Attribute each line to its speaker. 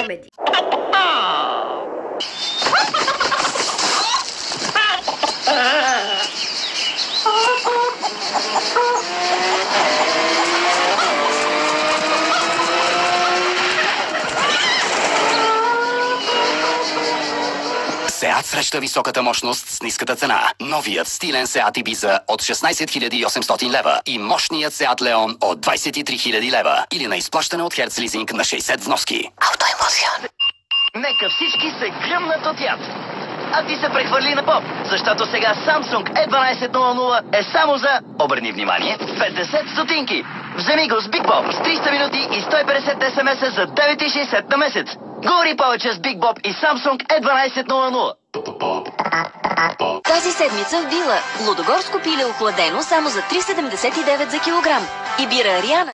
Speaker 1: Comedy.
Speaker 2: Seat среща високата мощност с ниската цена. Новият стилен Seat Ibiza от 16 800 лева и мощният Seat Leon от 23 000 лева. Или на изплащане от Hertz Leasing на 60 вноски. Автоемоцион.
Speaker 3: Нека всички се гръмнат от яд. А ти се прехвърли на поп, защото сега Samsung E1200 е само за, обърни внимание, 50 стотинки. Вземи го с Big Bob с 300 минути и 150 смс за 9,60 на месец. Говори повече с Big Bob и Samsung E1200.
Speaker 4: Тази седмица в Била. Лудогорско пиле охладено само за 3,79 за килограм. И бира Ариана.